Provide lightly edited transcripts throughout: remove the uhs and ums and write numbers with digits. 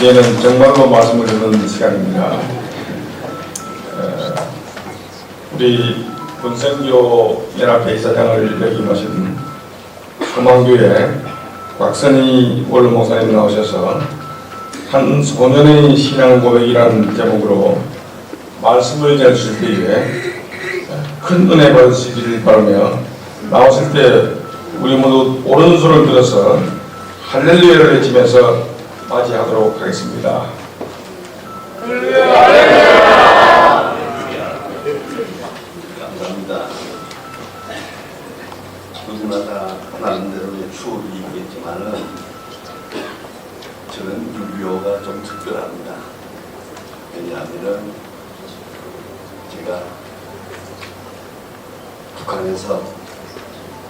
이제는 정말로 말씀을 듣는 시간입니다. 우리 군생교 연합회 이사장을 여기 모신 소망교회 곽선희 원로 목사님 나오셔서 한 소년의 신앙 고백이라는 제목으로 말씀을 전하실 때에 큰 은혜 받으시기를 바라며, 나오실 때 우리 모두 오른손을 들어서 할렐루야를 외치면서 맞이하도록 하겠습니다. 감사합니다. 누구나 다 나름대로의 추억이 있겠지만은 저는 6.25가 좀 특별합니다. 왜냐하면은 제가 북한에서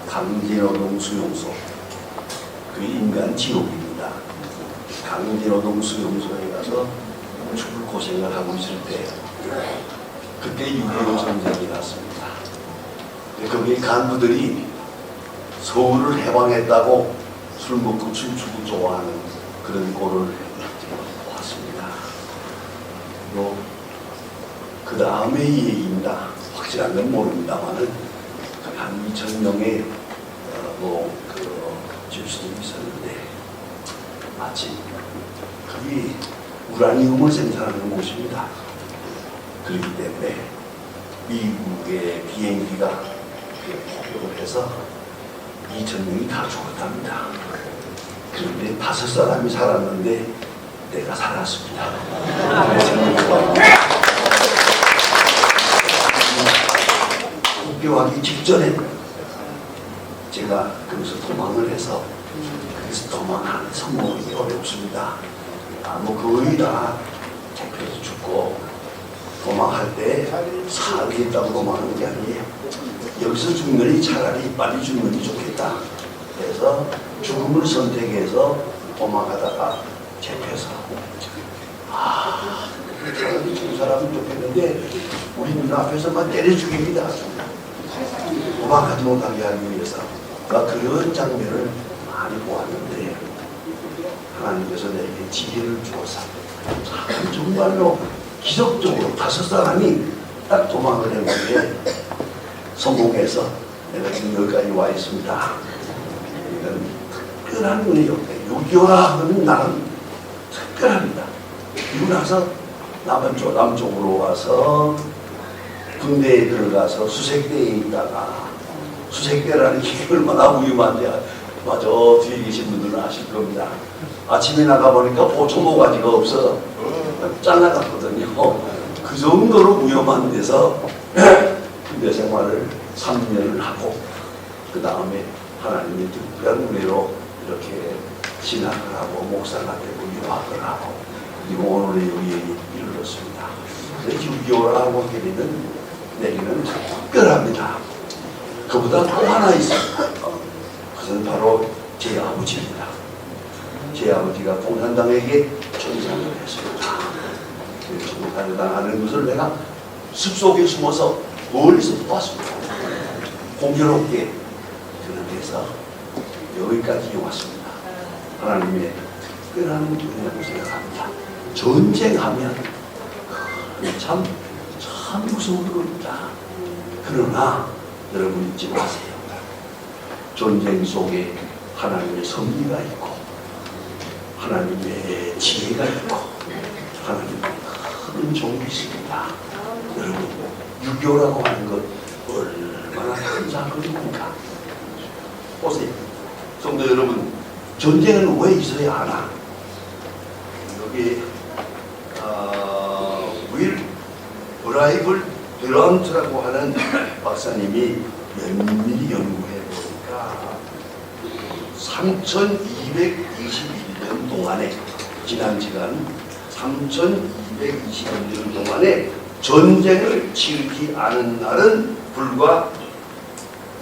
강제노동 수용소, 그 인간 지옥입니다. 강제노동 수용소에 가서 죽을 고생을 하고 있을 때 그때 6.25 전쟁이 났습니다. 거기 간부들이 서울을 해방했다고 술 먹고 춤추고 좋아하는 그런 꼴을 봤습니다. 그 다음에 이 얘기입니다. 확실한 건 모릅니다만은 한 2,000명의 집수들이 있었는데 마침 거기 우라늄을 생산하는 곳입니다. 그렇기 때문에 미국의 비행기가 폭격을 해서 2,000명이 다 죽었답니다. 그런데 5사람이 살았는데 내가 살았습니다. 복귀하기 직전에 제가 거기서 도망을 해서, 그래서 도망하는 성공하기 어렵습니다. 거의 다 잡혀서 죽고, 도망할 때 살이 있다고 도망하는 게 아니에요. 여기서 죽느니 차라리 빨리 죽느니 좋겠다. 그래서 죽음을 선택해서 도망가다가 잡혀서 차라리 죽은 사람은 좋겠는데 우리 눈앞에서만 때려 죽입니다. 도망가지 못하게 하기 위해서. 그런 장면을 많이 보았는데 하나님께서 내게 지혜를 주어서 정말로 기적적으로 5사람이 딱 도망을 했는데 성공해서 내가 지금 여기까지 와 있습니다. 이건 특별한 은혜요. 6.25라 하면 나는 특별합니다. 그리고 나서 남쪽으로 와서 군대에 들어가서 수색대에 있다가, 수색대라는 게 얼마나 위험한지 맞아 뒤에 계신 분들은 아실 겁니다. 아침에 나가보니까 보초 모가지가 없어 잘라갔거든요. 그 정도로 위험한 데서 군대 생활을 3년을 하고, 그 다음에 하나님의 특별한 은혜로 이렇게 신학을 하고 목사가 되고 유학을 하고, 그리고 오늘의 여기에 이르렀습니다. 그래서 6.25라고 하게 되면 내게는 특별합니다. 그보다 또 하나 있습니다. 그것은 바로 제 아버지입니다. 제 아버지가 공산당에게 전상을 했습니다. 공산당 하는 것을 내가 숲속에 숨어서 멀리서 봤습니다. 공교롭게 그런 데서 여기까지 왔습니다. 하나님의 특별한 은혜라고 생각합니다. 전쟁하면 참 무서운 겁니다. 그러나 여러분 잊지 마세요. 전쟁 속에 하나님의 섭리가 있고, 하나님의 지혜가 있고, 하나님의 큰 종이 있습니다. 여러분 6.25라고 하는 것 얼마나 큰 사건입니까? 보세요. 성도 여러분, 전쟁은 왜 있어야 하나? 여기 윌 브라이블 드런트라고 하는 박사님이 면밀히 연구해 보니까 3,221년 동안에, 지난 시간 3,221년 동안에 전쟁을 치르지 않은 날은 불과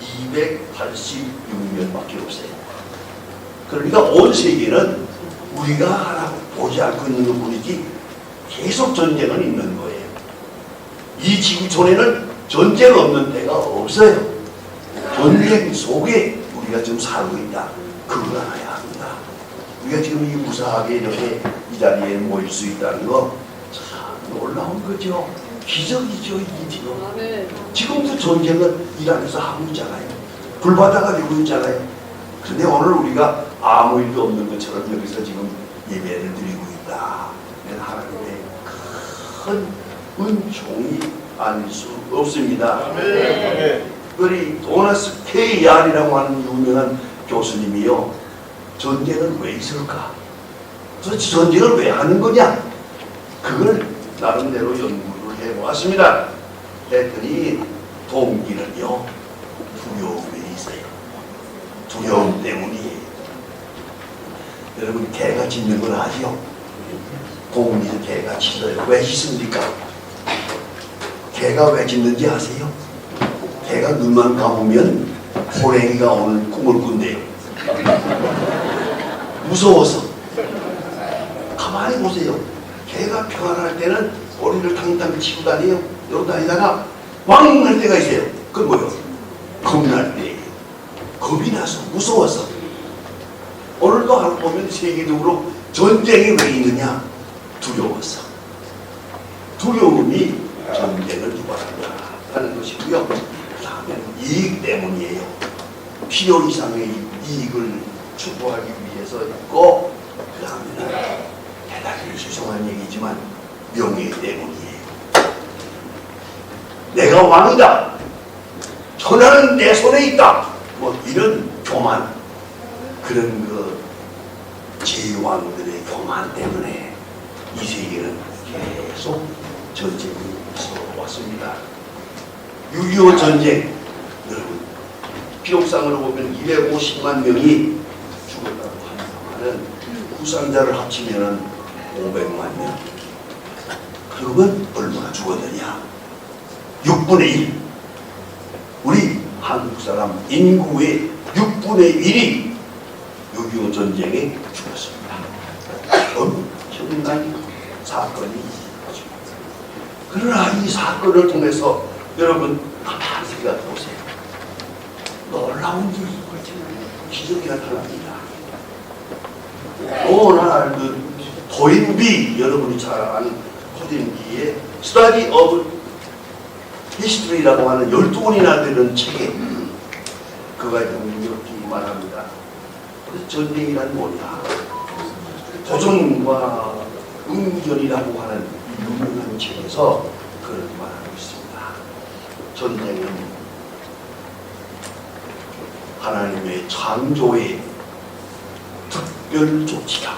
286년밖에 없어요. 그러니까 온 세계는 우리가 하나 보지 않고 있는 것 뿐이지 계속 전쟁은 있는 거예요. 이 지구촌에는 전쟁 없는 데가 없어요. 전쟁 속에 우리가 지금 살고 있다. 그걸 알아야 합니다. 우리가 지금 이 무사하게 이렇게 이 자리에 모일 수 있다는 거 참 놀라운 거죠. 기적이죠, 이 지금. 지금도 전쟁은 이란에서 하고 있잖아요. 불바다가 되고 있잖아요. 그런데 오늘 우리가 아무 일도 없는 것처럼 여기서 지금 예배를 드리고 있다. 하나님의 큰 은총이 아닐 수 없습니다. 우리 도나스 K. 얀이라고 하는 유명한 교수님이요, 전쟁은 왜 있을까? 도대체 전쟁을 왜 하는 거냐? 그걸 나름대로 연구를 해보았습니다. 했더니 동기는요, 두려움에 있어요. 두려움 때문이에요. 여러분, 개가 짖는 걸 아시죠? 공리에서 개가 짖어요. 왜 짖습니까? 개가 왜 짖는지 아세요? 개가 눈만 감으면 호랭이가 오늘 꿈을 꾼대요. 무서워서. 가만히 보세요. 개가 평안할 때는 꼬리를 탕탕 치고 다녀요. 이러고 다니다가 왕 할 때가 있어요. 그건 뭐예요? 겁날 때예요. 겁이 나서, 무서워서. 오늘도 알고 보면 세계적으로 전쟁이 왜 있느냐? 두려워서. 두려움이 전쟁을 유발한다 하는 것이고요. 그 다음에는 이익 때문이에요. 필요 이상의 이익을 추구하기 위해서 있고, 그 다음에는 대단히 죄송한 얘기지만 명예 때문이에요. 내가 왕이다. 천하는 내 손에 있다. 뭐 이런 교만, 그런 그 제왕들의 교만 때문에 이 세계는 계속 전쟁이 있어 왔습니다. 6.25 전쟁, 여러분, 기록상으로 보면 250만 명이 죽었다고 합니다만은 부상자를 합치면은 500만 명. 그러면 얼마나 죽었느냐? 6분의 1. 우리 한국 사람 인구의 6분의 1이 6.25 전쟁에 죽었습니다. 엄청난 사건이 있었습니다. 그러나 이 사건을 통해서 여러분 가만히 생각해 보세요. 놀라운 일이 기적이 나타납니다. 오늘 그 토인비, 여러분이 잘 아는 토인비의 Study of History라고 하는 12권이나 되는 책에 그가 이렇게 말합니다. 전쟁이란 뭐냐? 도전과 응전이라고 하는 유명한 책에서 그렇게 말하고 있습니다. 전쟁은 하나님의 창조의 특별 조치다.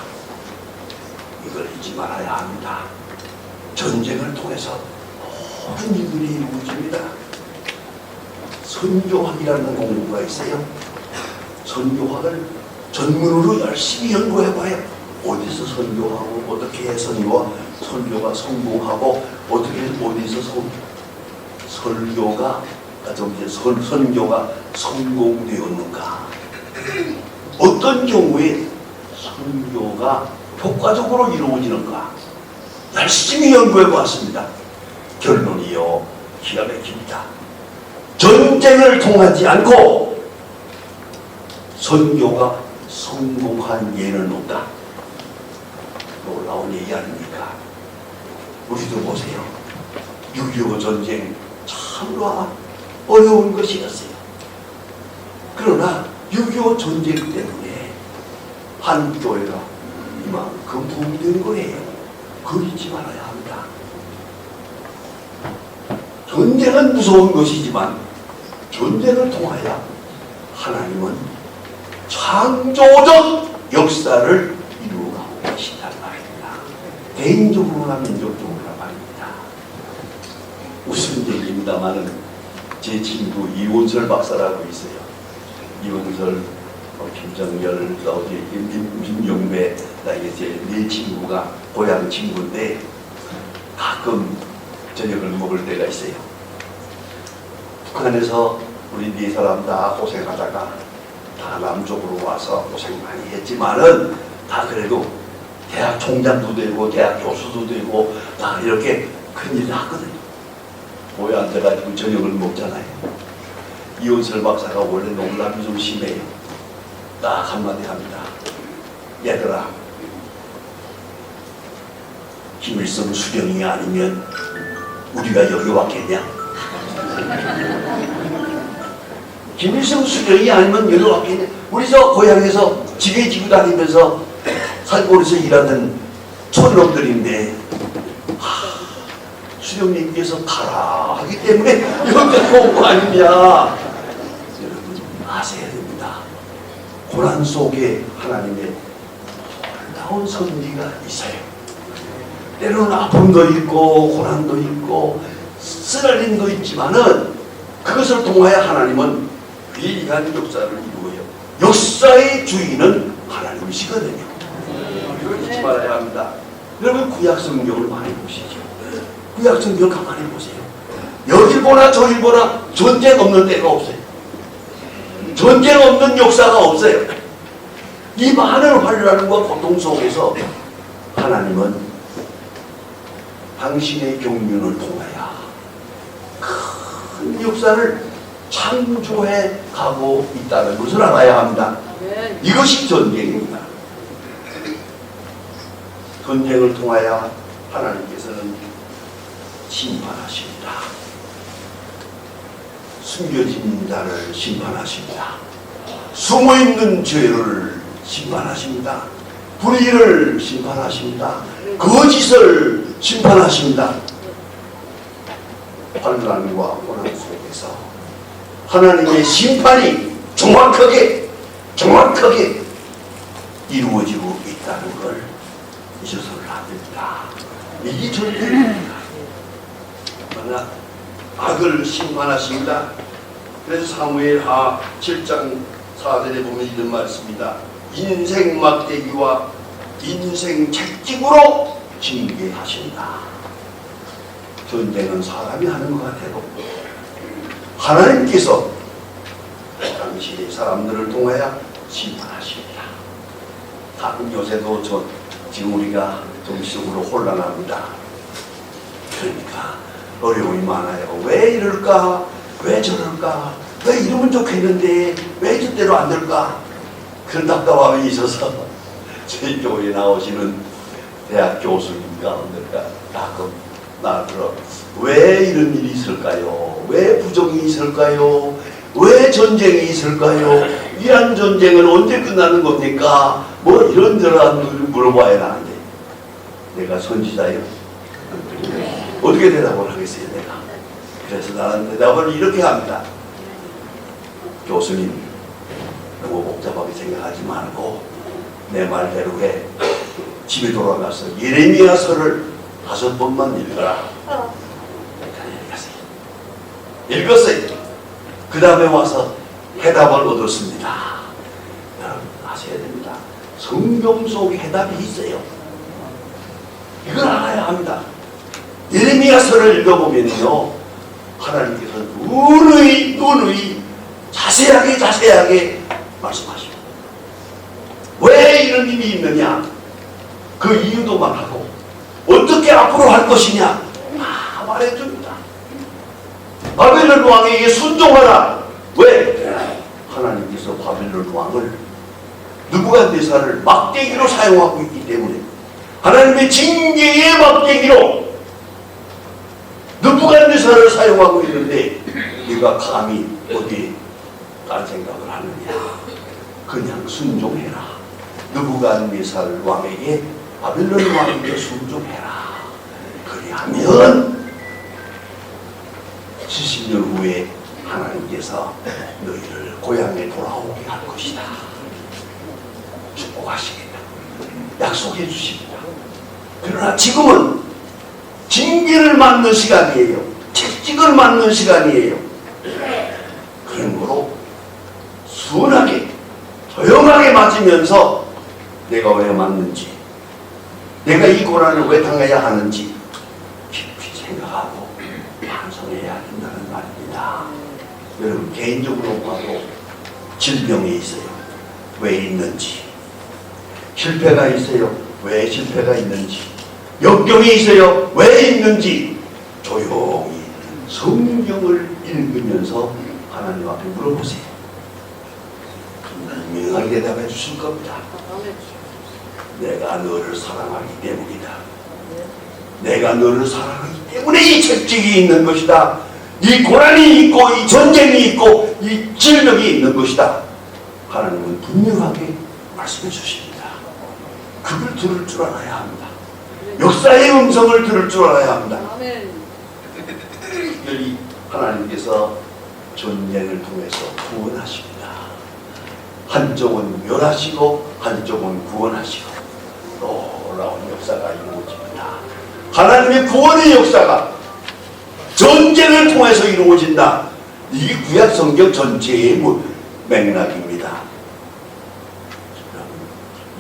이걸 잊지 말아야 합니다. 전쟁을 통해서 모든 일들이 이루어집니다. 선교학이라는 공부가 있어요. 선교학을 전문으로 열심히 연구해봐요. 어디서 선교하고 어떻게 해서 선교가 성공하고 어디서 선교가 성공되었는가? 어떤 경우에 선교가 효과적으로 이루어지는가? 열심히 연구해보았습니다. 결론이요, 기가 막힙니다. 전쟁을 통하지 않고 선교가 성공한 예는 없다. 놀라운 얘기 아닙니까? 우리도 보세요. 6.25 전쟁 참으로 어려운 것이었어요. 그러나 6.25 전쟁 때문에 한국 교회가 이만큼 도움이 된 거예요. 그걸 잊지 말아야 합니다. 전쟁은 무서운 것이지만 전쟁을 통하여 하나님은 창조적 역사를 이루어가고 계신다는 말입니다. 개인적으로나 민족적으로나 말입니다. 무슨 얘기입니다마는 제 친구 이원설 박사라고 있어요. 이원설, 김정열, 민용배, 제 네 친구가 고향 친구인데 가끔 저녁을 먹을 때가 있어요. 북한에서 우리 네 사람 다 고생하다가 다 남쪽으로 와서 고생 많이 했지만은 다 그래도 대학 총장도 되고 대학 교수도 되고 다 이렇게 큰일을 하거든요. 모여 앉아가지고 저녁을 먹잖아요. 이원설 박사가 원래 농담이 좀 심해요. 딱 한마디 합니다. 얘들아, 김일성 수령이 아니면 우리가 여기 왔겠냐? 김일성 수령이 아니면 여기 왔겠냐? 우리 저 고향에서 지게 지고 다니면서 산골에서 일하던 촌놈들인데 수령님께서 가라 하기 때문에 여기까지 온 거 아니냐? 여러분 아셔야 됩니다. 고난 속에 하나님의 놀라운 섭리가 있어요. 때로는 아픔도 있고 고난도 있고 쓰라림도 있지만은 그것을 통하여 하나님은 위대한 역사를 이루어요. 역사의 주인은 하나님이시거든요. 이걸 잊지 말아야 합니다. 여러분 구약 성경을 많이 보시죠. 구약 성경 가만히 보세요. 여길 보나 저길 보나 전쟁 없는 때가 없어요. 전쟁 없는 역사가 없어요. 이 많은 환란과 고통 속에서 하나님은 당신의 경륜을 통하여 큰 역사를 창조해 가고 있다는 것을 알아야 합니다. 이것이 전쟁입니다. 전쟁을 통하여 하나님께서는 심판하십니다. 숨겨진 자를 심판하십니다. 숨어있는 죄를 심판하십니다. 불의를 심판하십니다. 거짓을 심판하십니다. 환난과 고난 속에서 하나님의 심판이 정확하게 이루어지고 있다는 걸 잊어서는 안 됩니다. 이게 전쟁입니다. 그러나 악을 심판하십니다. 그래서 사무엘하 7장 4절에 보면 이런 말씀입니다. 인생 막대기와 인생 채찍으로 징계하신다. 전쟁은 사람이 하는 것 같아도 하나님께서 당시 사람들을 통하여 심판하십니다. 다른 요새도 지금 우리가 정신적으로 혼란합니다. 그러니까 어려움이 많아요. 왜 이럴까? 왜 저럴까? 왜 이러면 좋겠는데 왜 저대로 안 될까? 그런 답답함이 있어서 저희 교회에 나오시는 대학 교수님 가운데가 가끔 나더러 왜 이런 일이 있을까요? 왜 부정이 있을까요? 왜 전쟁이 있을까요? 이란 전쟁은 언제 끝나는 겁니까? 뭐 이런저런 물어봐야 하는데 내가 선지자예요. 어떻게 대답을 하겠어요, 내가? 그래서 나는 대답을 이렇게 합니다. 교수님, 너무 복잡하게 생각하지 말고 내 말대로 해. 집에 돌아가서 예레미야서를 5번만 읽어라. 읽었어요. 그 다음에 와서 해답을 얻었습니다. 여러분 아셔야 됩니다. 성경 속에 해답이 있어요. 이걸 알아야 합니다. 예레미야서를 읽어보면요, 하나님께서 누누이 자세하게 말씀하십니다. 왜 이런 일이 있느냐, 그 이유도 말하고 어떻게 앞으로 할 것이냐 다 말해줍니다. 바벨론 왕에게 순종하라. 왜? 하나님께서 바벨론 왕을 느부갓네살을 막대기로 사용하고 있기 때문에 하나님의 징계의 막대기로 느부갓네살을 사용하고 있는데 네가 감히 어디 딴 생각을 하느냐. 그냥 순종해라. 느부갓네살 왕에게 바벨론 왕에게 순종해라. 그리하면 70년 후에 하나님께서 너희를 고향에 돌아오게 할 것이다. 축복하시겠다. 약속해 주십니다. 그러나 지금은 징계를 맞는 시간이에요. 채찍을 맞는 시간이에요. 그러므로 순하게 조용하게 맞으면서 내가 왜 맞는지, 내가 이 고난을 왜 당해야 하는지 깊이 생각하고 반성해야 된다는 말입니다. 여러분 개인적으로 봐도 질병이 있어요. 왜 있는지, 실패가 있어요. 왜 실패가 있는지, 역경이 있어요. 왜 있는지 조용히 성경을 읽으면서 하나님 앞에 물어보세요. 분명하게 대답해 주실 겁니다. 내가 너를 사랑하기 때문이다. 내가 너를 사랑하기 때문에 이 채찍이 있는 것이다. 이 고난이 있고 이 전쟁이 있고 이 질병이 있는 것이다. 하나님은 분명하게 말씀해 주십니다. 그걸 들을 줄 알아야 합니다. 역사의 음성을 들을 줄 알아야 합니다. 특별히 하나님께서 전쟁을 통해서 구원하십니다. 한쪽은 멸하시고 한쪽은 구원하시고 놀라운 역사가 이루어집니다. 하나님의 구원의 역사가 전쟁을 통해서 이루어진다. 이게 구약 성경 전체의 맥락입니다.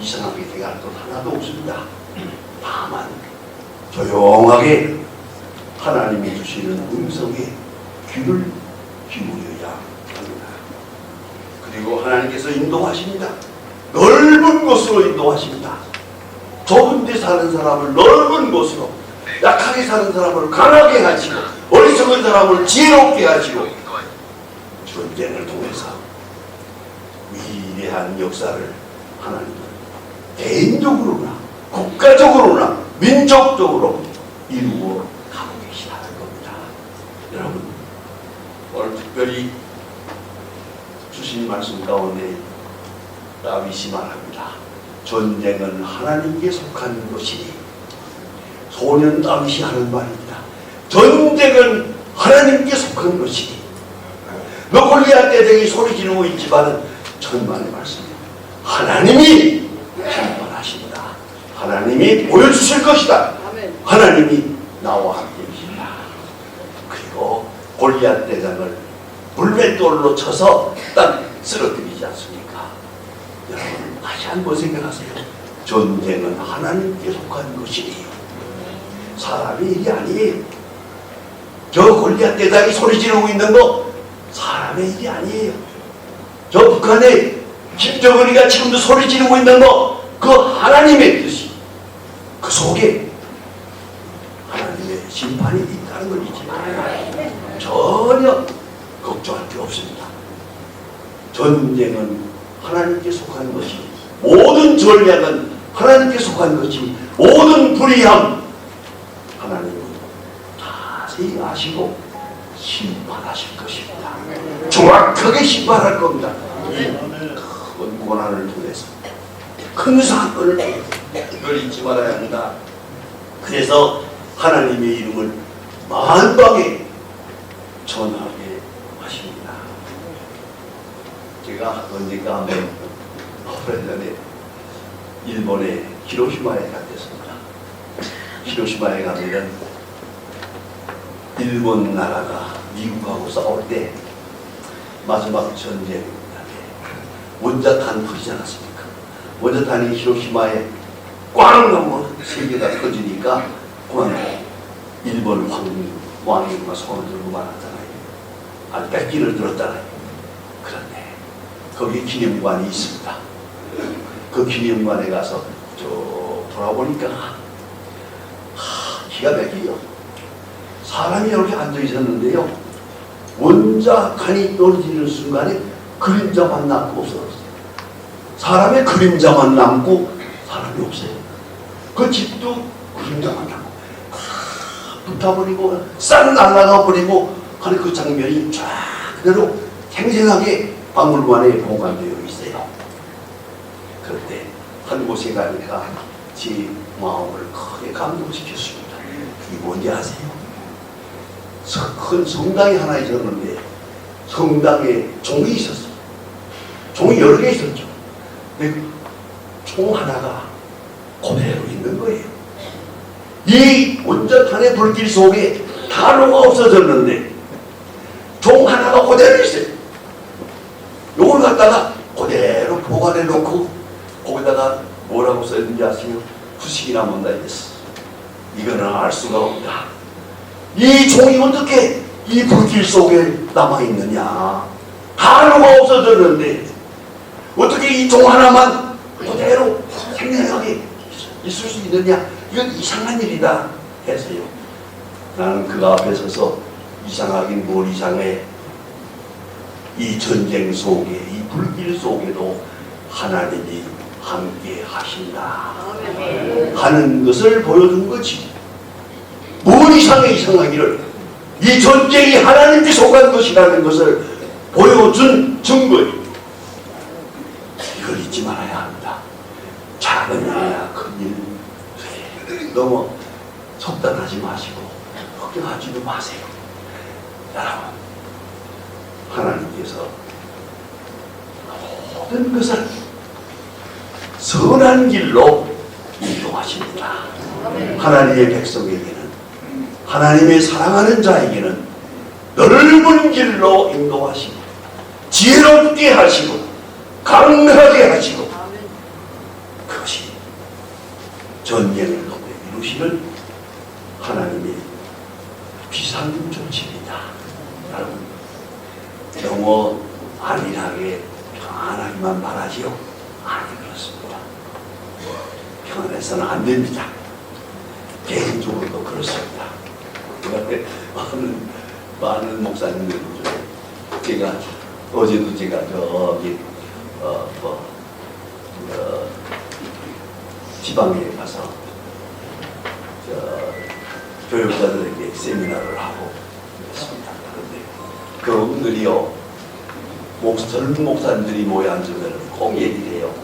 이상하게 대할 것 하나도 없습니다. 다만 조용하게 하나님이 주시는 음성에 귀를 기울여야 합니다. 그리고 하나님께서 인도하십니다. 넓은 곳으로 인도하십니다. 좁은 데 사는 사람을 넓은 곳으로, 약하게 사는 사람을 강하게 하시고, 어리석은 사람을 지혜롭게 하시고, 전쟁을 통해서 위대한 역사를 하나님은 개인적으로나 국가적으로나 민족적으로 이루어 가고 계시다는 겁니다. 여러분, 오늘 특별히 주신 말씀 가운데 다윗이 말합니다. 전쟁은 하나님께 속한 것이니, 소년 다윗이 하는 말입니다. 전쟁은 하나님께 속한 것이니, 너 골리앗 대적이 소리 지르고 있지만 천만의 말씀입니다. 하나님이 심판하신다. 하나님이 보여주실 것이다. 하나님이 나와 함께 계신다. 그리고 골리앗 대장을 불맷돌로 쳐서 딱 쓰러뜨리지 않습니까? 여러분 다시 한번 생각하세요. 전쟁은 하나님께 속한 것이니 사람의 일이 아니에요. 저 골리앗 대장이 소리 지르고 있는 거 사람의 일이 아니에요. 저 북한의 김정은이가 지금도 소리 지르고 있는 거 그 하나님의 뜻이, 그 속에 하나님의 심판이 있다는 걸 잊지 말아요. 전혀 걱정할 게 없습니다. 전쟁은 하나님께 속한 것이, 모든 전략은 하나님께 속한 것이, 모든 불의함 하나님은 자세히 아시고 심판하실 것입니다. 정확하게 심판할 겁니다. 큰 고난을 통해서, 큰 사건을 통해서 이걸 잊지 말아야 합니다. 그래서 하나님의 이름을 만방에 전하게 하십니다. 제가 언젠가 한번 오래전에 일본의 히로시마에 갔습니다. 히로시마에 가면은 일본 나라가 미국하고 싸울 때 마지막 전쟁 원자탄 터지지 않았습니까? 원자탄이 히로시마에 꽝 넘어 세 개가 터지니까 그만 일본 왕이 손을 들고 말았잖아요. 아주 백기를 들었잖아요. 그런데 거기 기념관이 있습니다. 그 기념관에 가서 쭉 돌아보니까 기가 막혀요. 사람이 이렇게 앉아 있었는데요. 원자탄이 떨어지는 순간에 그림자만 남고 없어졌어요. 사람의 그림자만 남고 사람이 없어요. 그 집도 그림자만 남고 붙어버리고 싹 날아가 버리고 하는 그 장면이 쫙 그대로 생생하게 박물관에 보관되어 있어요. 그런데 한 곳에 가니까 제 마음을 크게 감동시켰습니다. 그게 뭔지 아세요? 큰 성당이 하나 있었는데 성당에 종이 있었어요. 종이 여러 개 있었죠. 근데 총 하나가 그대로 있는 거예요. 이 원자탄의 불길 속에 단어가 없어졌는데 종 하나가 그대로 있어요. 요걸 갖다가 그대로 보관해 놓고 거기다가 뭐라고 써있는지 아세요? 후식이나 뭔가 이랬어. 이거는 알 수가 없다. 이 종이 어떻게 이 불길 속에 남아있느냐. 단어가 없어졌는데 어떻게 이 종 하나만 그대로 생생하게 있을 수 있느냐. 이건 이상한 일이다 해서요. 나는 그 앞에 서서 이상하긴 뭘 이상해. 이 전쟁 속에, 이 불길 속에도 하나님이 함께 하신다 하는 것을 보여준 거지. 뭔 이상하기를 이 전쟁이 하나님께 속한 것이라는 것을 보여준 증거예요. 이걸 잊지 말아야 합니다. 작은 일이나 큰 일 너무 속단하지 마시고 걱정하지도 마세요. 여러분, 하나님께서 모든 것을 선한 길로 인도하십니다. 하나님의 백성에게는, 하나님의 사랑하는 자에게는 넓은 길로 인도하시고 지혜롭게 하시고 강하게 하시고, 그것이 전쟁을 돕게 이루시는 하나님의 비상조치입니다. 여러분, 너무 안일하게 평안하기만 바라지요? 아니, 그렇습니다. 평안해서는 안 됩니다. 개인적으로도 그렇습니다. 많은 목사님들 중에 제가 어제도 제가 저기 지방에 가서 교육자들에게 세미나를 하고 있습니다. 그런데 그분들이요, 젊은 목사님들이 모여 앉으면 꼭 얘기를 해요.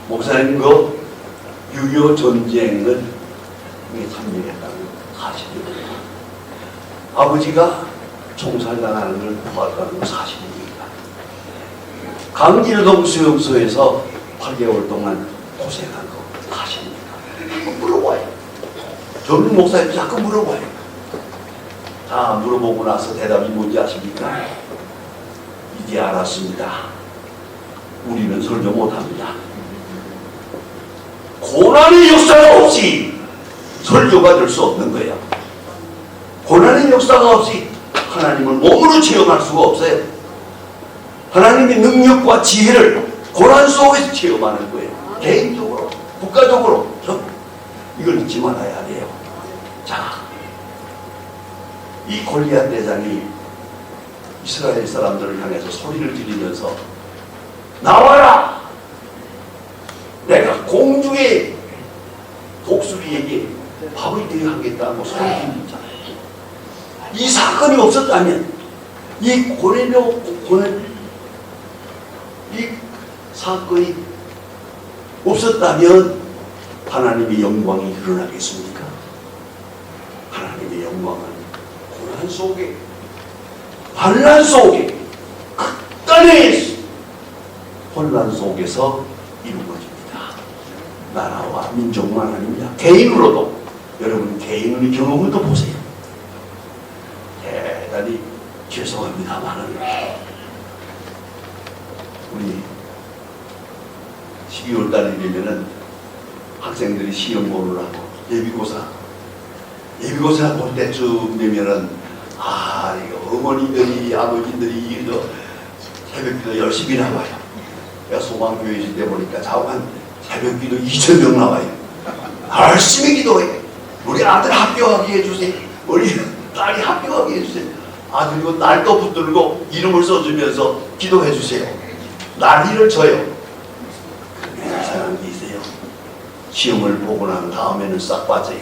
목사님 그 6.25 전쟁을 참여했다는 사실입니다. 아버지가 총살당하는 걸 보았다는 사실입니다. 강진동 수용소에서 8개월 동안 고생한 거 사실입니까? 물어봐요. 젊은 목사님 자꾸 물어봐요. 다 물어보고 나서 대답이 뭔지 아십니까? 이제 알았습니다. 우리는 설교 못합니다. 고난의 역사가 없이 설교가 될 수 없는 거예요. 고난의 역사가 없이 하나님을 몸으로 체험할 수가 없어요. 하나님의 능력과 지혜를 고난 속에서 체험하는 거예요. 개인적으로, 국가적으로. 이걸 잊지 말아야 돼요. 자, 이 골리앗 대장이 이스라엘 사람들을 향해서 소리를 지르면서 나와라! 내가 공중의 독수리에게 밥을 대하겠다고 소리 지르잖아요. 이 사건이 없었다면, 이 사건이 없었다면 하나님의 영광이 일어나겠습니까? 하나님의 영광은 고난 속에, 환난 속에, 극단의 혼란 속에서 이루어집니다. 나라와 민족만 아닙니다. 개인으로도, 여러분 개인의 경험을 또 보세요. 대단히 죄송합니다만은 우리 12월 달이 되면은 학생들이 시험 보느라고 예비고사 볼 때쯤 되면은 이거 어머니들이 아버지들이 이거 새벽기도 열심히 나와요. 내가 소망교회 있을 때 보니까 자관 새벽기도 2,000명 나와요. 열심히 기도해. 우리 아들 합격하게 해주세요. 우리 딸이 합격하게 해주세요. 아들이고 딸도 붙들고 이름을 써주면서 기도해 주세요. 난리를 쳐요. 그런 사람이 있어요. 시험을 보고 난 다음에는 싹 빠져요.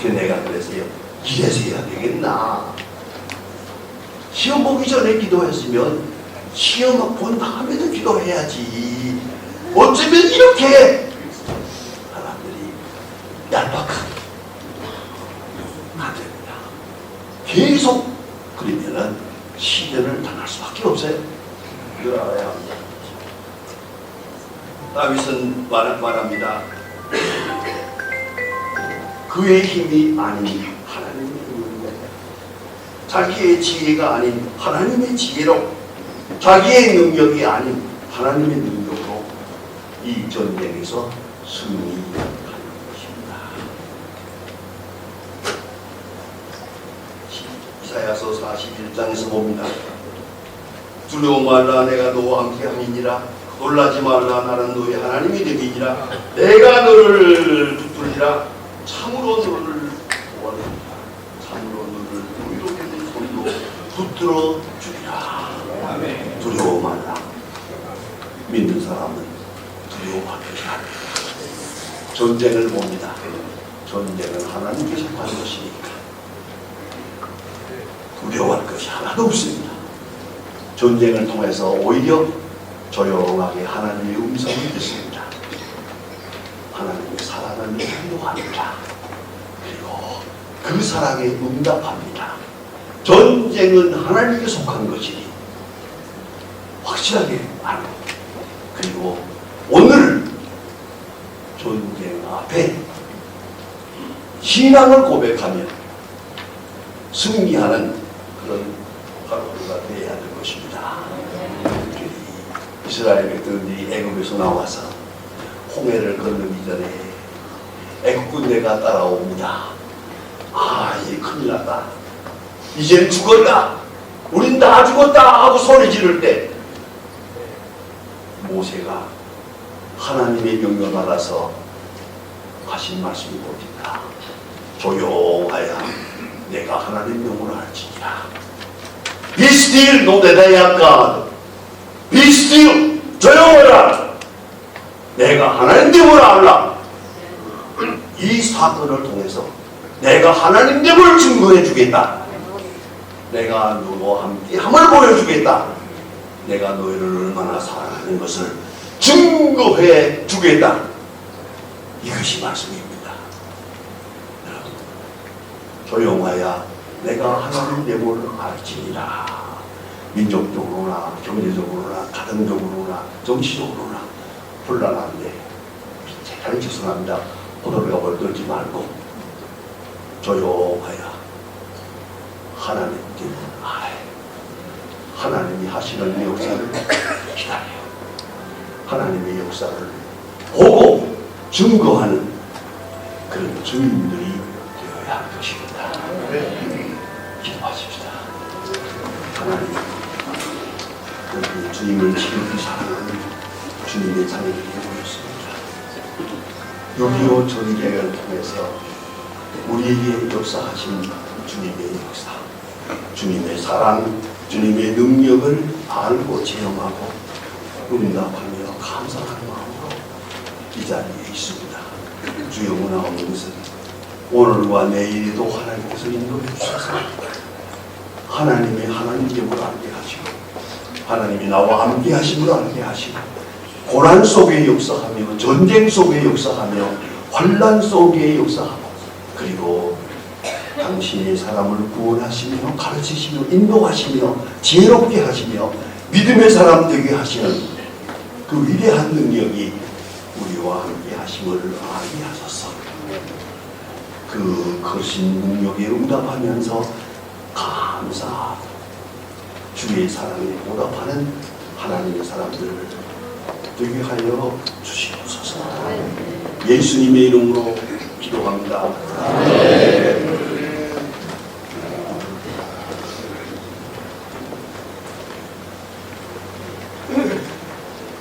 그 내가 그랬어요. 이래서 해야 되겠나. 시험 보기 전에 기도했으면 시험 본 다음에도 기도해야지. 어쩌면 이렇게 사람들이 얄팍하게 안 됩니다. 계속 그러면은 시련을 당할 수밖에 없어요. 이걸 알아야 합니다. 다윗은 말합니다. 그의 힘이 아닌 하나님의 힘입니다. 자기의 지혜가 아닌 하나님의 지혜로, 자기의 능력이 아닌 하나님의 능력으로 이 전쟁에서 승리하는 것입니다. 이사야서 41장에서 봅니다. 두려워 말라, 내가 너와 함께 함이니라. 놀라지 말라, 나는 너의 하나님이 됨이니라. 내가 너를 붙들리라. 참으로 너를 도와주리라. 참으로 너를 의롭게 된 손으로 붙들어 주리라. 두려워 사람은 두려워할 것이 아닙니다. 전쟁을 봅니다. 전쟁은 하나님께 속한 것이니까 두려워할 것이 하나도 없습니다. 전쟁을 통해서 오히려 조용하게 하나님의 음성을 듣습니다. 하나님의 사랑을 기도합니다. 그리고 그 사랑에 응답합니다. 전쟁은 하나님께 속한 것이니 확실하게 알고, 그리고 오늘 전쟁 앞에 신앙을 고백하며 승리하는 그런 하루가 되어야 될 것입니다. 이스라엘 백성들이 애굽에서 나와서 홍해를 건너기 전에 애굽 군대가 따라옵니다. 아, 이제 큰일 났다. 이젠 죽었다. 우린 다 죽었다 하고 소리 지를 때 모세가 하나님의 명령을 알아서 하신 말씀이 뭡니까? 조용하여 내가 하나님 명령을 알지니라. Be still, know that I am God. Be still, 조용하라. 내가 하나님 됨을 알라. 이 사건을 통해서 내가 하나님 됨을 증거해 주겠다. 내가 너와 함께 함을 보여주겠다. 내가 너희를 얼마나 사랑하는 것을 증거해 주겠다. 이것이 말씀입니다. 여러분, 조용하여 내가 하나님 됨을 알지니라. 민족적으로나 경제적으로나 가정적으로나 정치적으로나 혼란한데 대단히 죄송합니다. 호들갑을 떨지 말고 조용하여 하나님 됨을 알아요. 하나님이 하시는 역사를 기다려. 하나님의 역사를 보고 증거하는 그런 주민들이 되어야 할 것입니다. 기도하십시다. 하나님, 우리 주님을 지극히 사랑하는 주님의 자녀들이 모였습니다. 6.25 전쟁을 통해서 우리에게 역사하신 주님의 역사, 주님의 사랑, 주님의 능력을 알고 체험하고 응답하며 감사하는 마음으로 이 자리에 있습니다. 주여 원하옵는 것은 오늘과 내일에도 하나님께서 인도해 주셔서 하나님의 하나님됨을 알게 하시고 하나님이 나와 함께 하심을 알게 하시고 고난 속에 역사하며 전쟁 속에 역사하며 환난 속에 역사하고 그리고 당신의 사람을 구원하시며 가르치시며 인도하시며 지혜롭게 하시며 믿음의 사람 되게 하시는 그 위대한 능력이 우리와 함께 하심을 알게 하소서. 그 거신 능력에 응답하면서 감사 주의 사랑에 보답하는 하나님의 사람들을 되게 하여 주시옵소서. 예수님의 이름으로 기도합니다. 아멘.